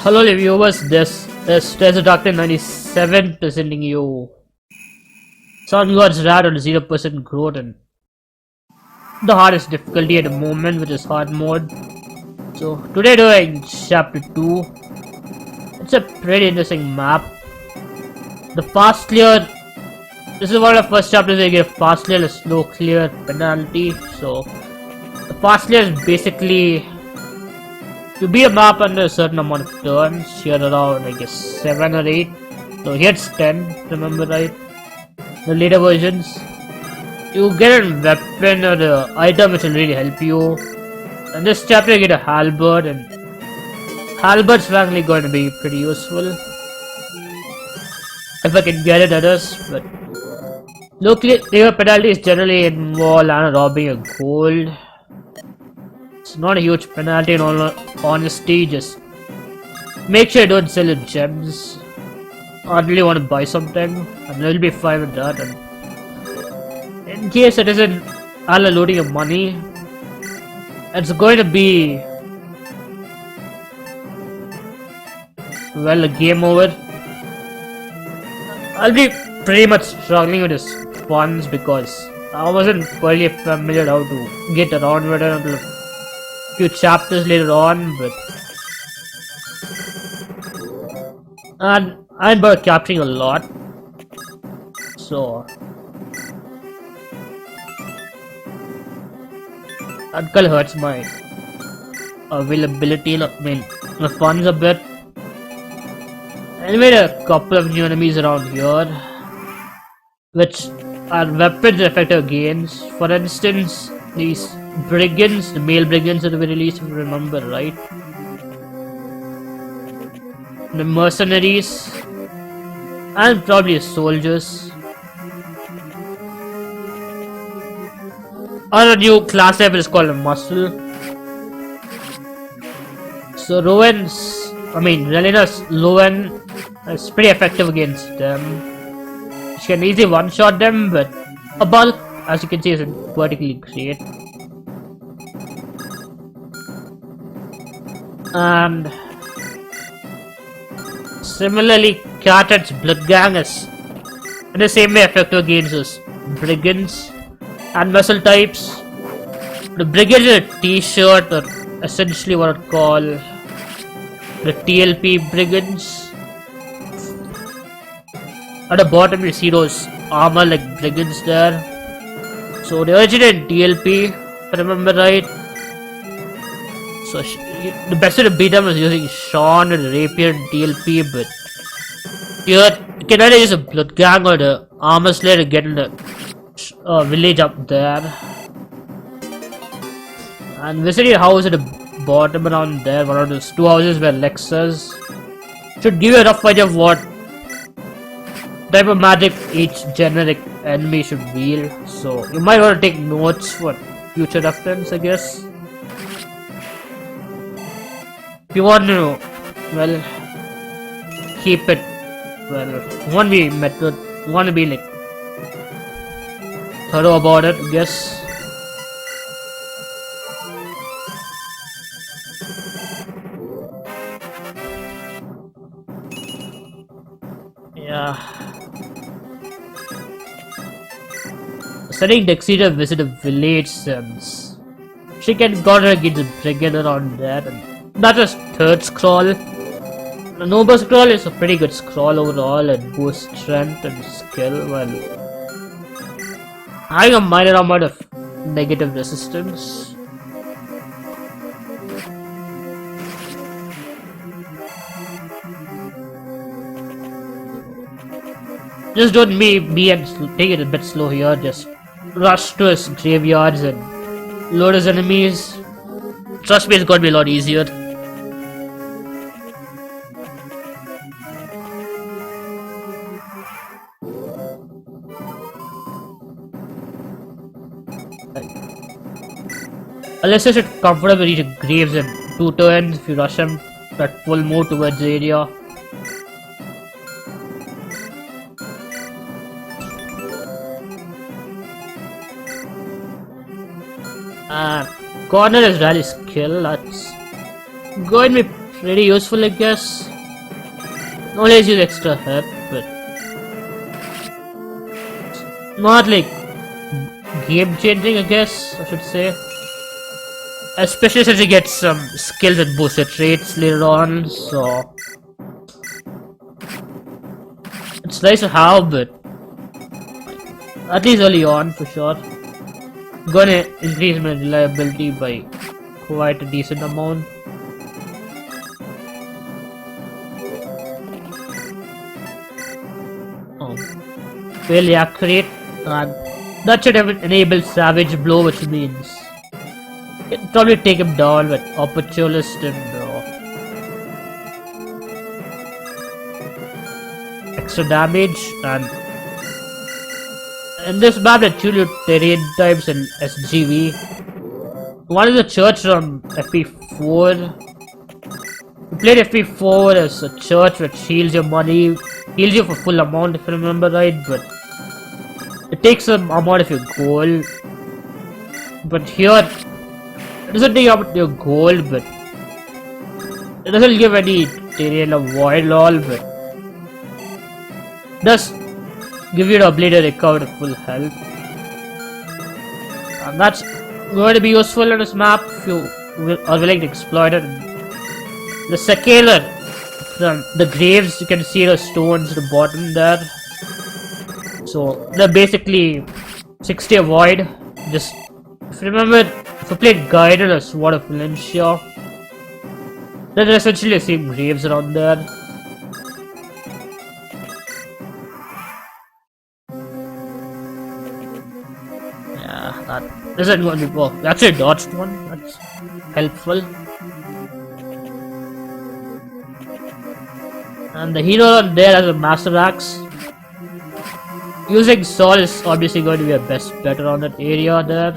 Hello viewers, this is Treasure Doctor 97 presenting you Sun God's Rad on 0% growth and the hardest difficulty at the moment, which is hard mode. So today doing chapter 2. It's a pretty interesting map. The fast clear, this is one of the first chapters where you get a fast clear and a slow clear penalty. So the fast clear is basically to beat a map under a certain amount of turns. Here around I guess 7 or 8. So here it's 10, remember right? The later versions, you get a weapon or an item which will really help you. In this chapter you get a halberd, and halberd's frankly going to be pretty useful if I can get it, that is. But low clear penalties generally involve robbing a gold. It's not a huge penalty in all honesty, just make sure you don't sell your gems. I really want to buy something and we'll be fine with that. And in case it isn't unloading your money, it's going to be, well, a game over. I'll be pretty much struggling with his funds because I wasn't fully familiar how to get around with it until a few chapters later on. But and I'm bird capturing a lot, so that kind of hurts my availability, I mean my funds a bit. I made a couple of new enemies around here, which are weapons effective against. For instance, these brigands, the male brigands that we released, if you remember right. The mercenaries, and probably soldiers. Our new class level is called a muscle. So Relina's Rowan is pretty effective against them. She can easily one-shot them, but a bulk, as you can see, isn't particularly great. And similarly, Cat's Blood Gang is in the same way effective against those brigands and muscle types. The brigands is a t-shirt, or essentially what I'd call the TLP brigands. At the bottom you see those armor like brigands there. So they originated TLP, if I remember right. So the best way to beat them is using Sean and Rapier and TLP, but you can either use a Blood Gang or the Armor Slayer to get in the village up there. And visit your house at the bottom around there, one of those two houses where Lexus should give you a rough idea of what type of magic each generic enemy should wield. So you might want to take notes for future reference, I guess. If you want to, well, keep it, well, want to be like thorough about it, I guess. Yeah. Studying Dexter visit a village since she can guard against the brigand around there, and that was third scroll. The noble scroll is a pretty good scroll overall and boosts strength and skill, while having a minor amount of negative resistance. Just don't be and take it a bit slow here. Just rush to his graveyards and load his enemies. Trust me, it's gonna be a lot easier. Unless you should comfortably reach graves in 2 turns if you rush him at full move towards the area. Corner is rally skill, that's going to be pretty useful, I guess. Always use extra hit, but not like game changing, I guess I should say. Especially since you get some skills and boosted traits later on, so it's nice to have, but at least early on for sure. Gonna increase my reliability by quite a decent amount. Fairly accurate, and that should enable Savage Blow, which means it can probably take him down with Opportunist and extra damage. And in this map, there are 2 terrain types in SGW. One is a church from FP4. You played FP4 as a church which heals your money, heals you for full amount if I remember right, but it takes some amount of your gold. But here, it doesn't take out your gold, but it doesn't give any terrain or void lol, but it does give you the ability to recover the full health. And that's going to be useful in this map if you are willing to exploit it. The secular from the graves, you can see the stones at the bottom there. So they're basically 60 avoid. Just if you remember, if you played Guided or Sword of Valencia, there are essentially the same graves around there. Yeah, that isn't going to be well. We actually dodged one. That's helpful. And the hero on there has a Master Axe. Using Saul is obviously going to be a best bet around that area there.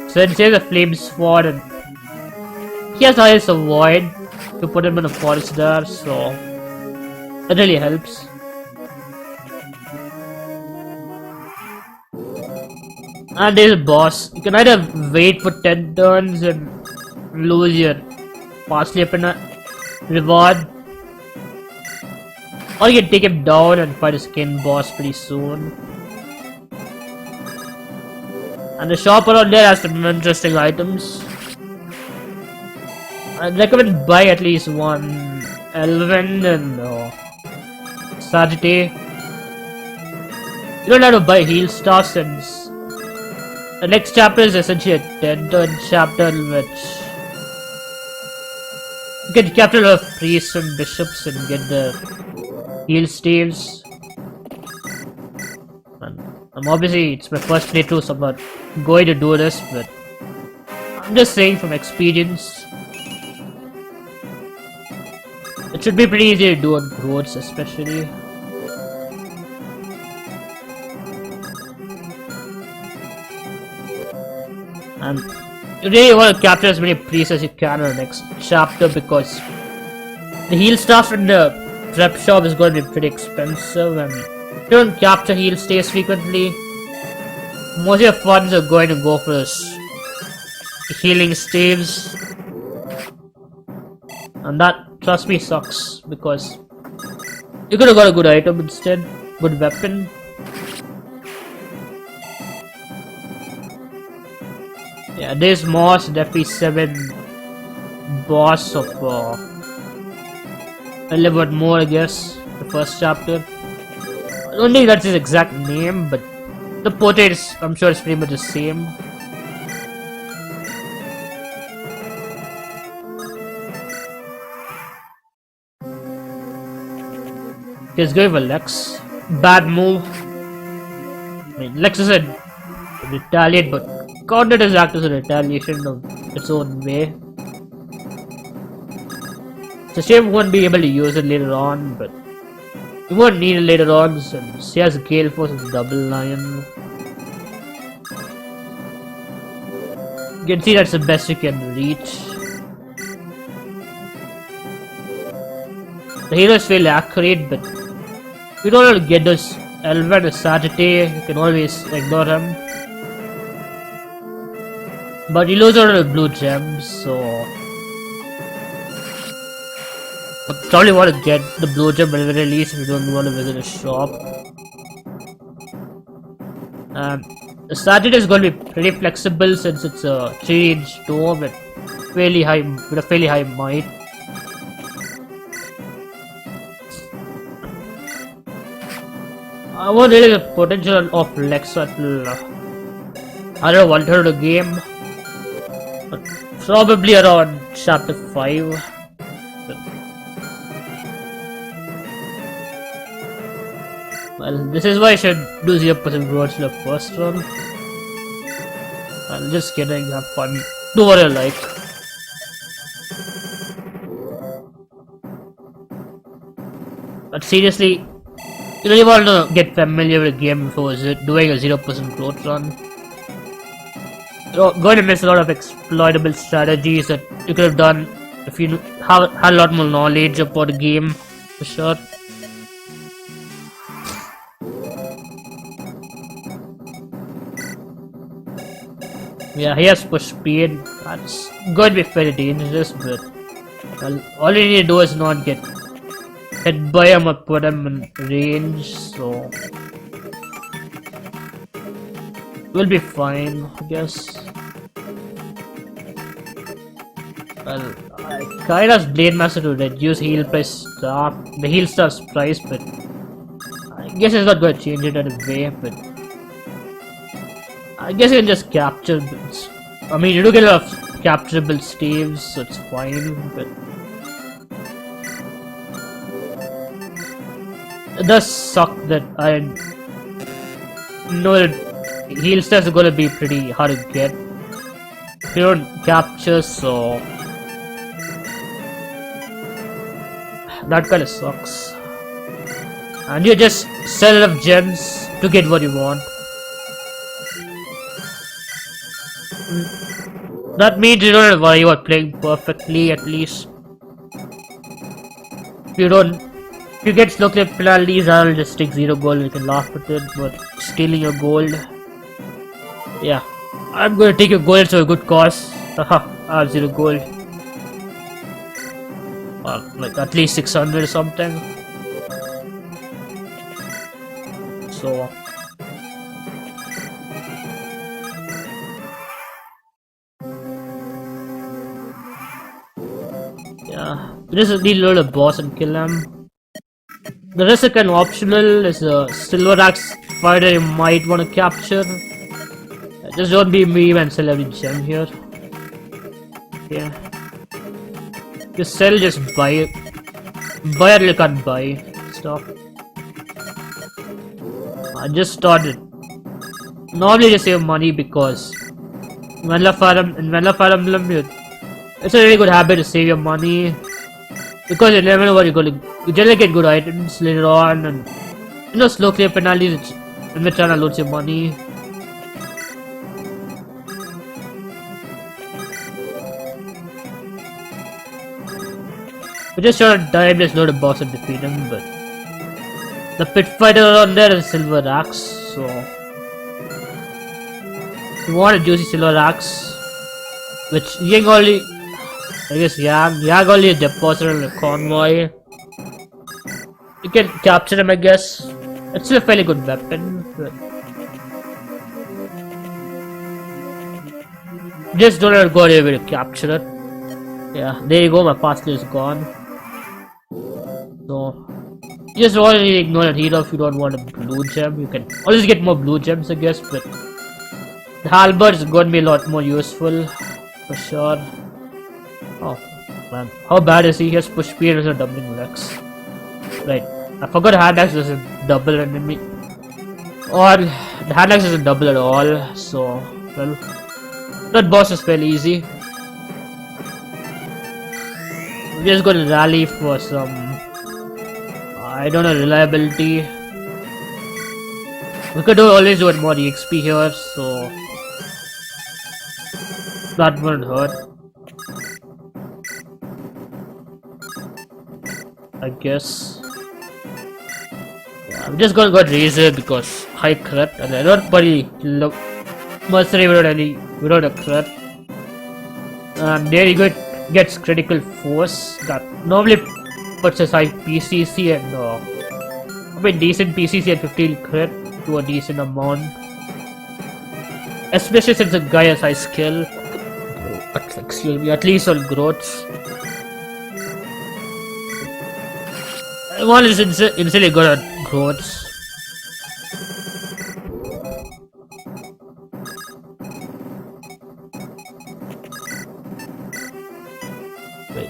Since he has a Flame Sword and he has the highest avoid to put him in the forest there, so that really helps. And there's a boss. You can either wait for 10 turns and lose your parsley reward, or you can take him down and fight a skin boss pretty soon. And the shop around there has some interesting items. I'd recommend buy at least one Elven and Sagittarius. You don't have to buy heal stuff since the next chapter is essentially a 10-turn chapter in which you can capture a lot of priests and bishops and get the heal staves. And obviously it's my first playthrough, so I'm not going to do this, but I'm just saying from experience. It should be pretty easy to do on roads especially. And you really want to capture as many priests as you can in the next chapter, because the heal stuff in the prep shop is going to be pretty expensive, and if you don't capture heal stays frequently, most of your funds are going to go for this healing staves, and that, trust me, sucks, because you could have got a good item instead, good weapon. Yeah, there's Moss, the FP7 boss of a little bit more, I guess, the first chapter. I don't think that's his exact name, but the portrait is, I'm sure it's pretty much the same. He's going for Lex. Bad move. I mean, Lex is a retaliate, but counter does act as a retaliation of its own way. It's a shame we won't be able to use it later on, but you won't need it later on since he has Gale Force with Double Lion. You can see that's the best you can reach. The hero is fairly accurate, but if you don't want to get those Elven or Sagittarius, you can always ignore him. But you lose out on the blue gems, so probably want to get the blue gem at the very least if you don't want to visit a shop. The strategy is going to be pretty flexible since it's a 3-inch door with a fairly high might. I want really the potential of Lex until I don't know, 1/3 of the game, but probably around chapter 5. Well, this is why I should do 0% growth in the first run. I'm just kidding, have fun, do what I like. But seriously, you really want to get familiar with the game before doing a 0% growth run. You're going to miss a lot of exploitable strategies that you could have done if you had a lot more knowledge about the game, for sure. Yeah, he has push speed. That's going to be very dangerous, but well, all you need to do is not get hit by him or put him in range, so we'll be fine, I guess. Well, I kinda asked Blade Master to reduce heal price the heal star's price, but I guess it's not going to change it anyway, but I guess you can just capture. I mean, you do get a lot of capturable staves, so it's fine, but it does suck that I know that heal stars are gonna be pretty hard to get if you don't capture, so that kinda sucks. And you just sell enough gems to get what you want. That means you don't have to worry about playing perfectly, at least. If you get slow clip penalties, I'll just take 0 gold and you can laugh at it, but stealing your gold. Yeah, I'm gonna take your gold to a good cause. Haha, I have 0 gold. Or like at least 600 or something. So yeah, just need to load a boss and kill him. The rest are kind of optional. Is a silver axe fighter you might want to capture. Just don't be me and sell every gem here. Yeah. Just sell, just buy it. Buy or you can't buy stuff. I just started. Normally just save money because in Vanilla Fire Emblem, it's a really good habit to save your money because you never know what you're going to. You generally get good items later on, and you know, slow clear penalties in which trying to load your money. We just short time, just load a boss and defeat him, but the pit fighter on there is a silver axe, so if you want a juicy silver axe, which Yang only, I guess Yang only a deposit in a convoy. You can capture him, I guess. It's still a fairly good weapon, but just don't let it go anywhere to capture it. Yeah, there you go, my passport is gone. So you just want to ignore that hero if you don't want a blue gem. You can always get more blue gems, I guess, but the halberd is going to be a lot more useful for sure. Oh man, how bad is he? He has push speed as a doubling Lex. Right, I forgot hand axe doesn't double enemy, or the hand axe doesn't double at all. So well, that boss is fairly easy. We're just going to rally for some, I don't know, reliability. We could always do it more EXP here, so that wouldn't hurt, I guess. Yeah, I'm just gonna go Razor because high crit, and I don't really look mercenary without a crit. And there you go, it gets critical force that normally purchase high PCC and decent PCC and 15 crit to a decent amount. Especially since the guy has high skill. Excuse me, at least on growths. One is instantly good at growths. Wait,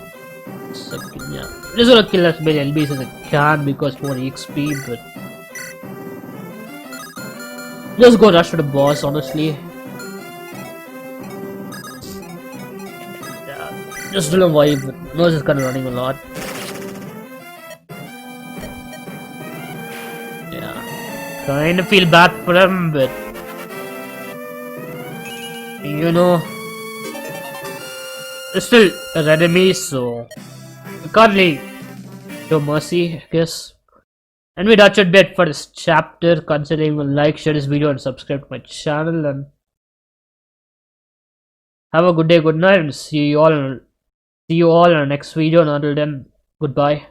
second, yeah. Just gonna kill as many LBs as I can because more XP, but just go rush for the boss, honestly. Yeah, just don't know why, but Nose is kind of running a lot. Yeah, trying to feel bad for him, but you know, it's still an enemy, so we can't really show mercy, I guess. Anyway, that should be it for this chapter. Considering will like, share this video, and subscribe to my channel. And have a good day, good night, and see you all in the next video. And until then, goodbye.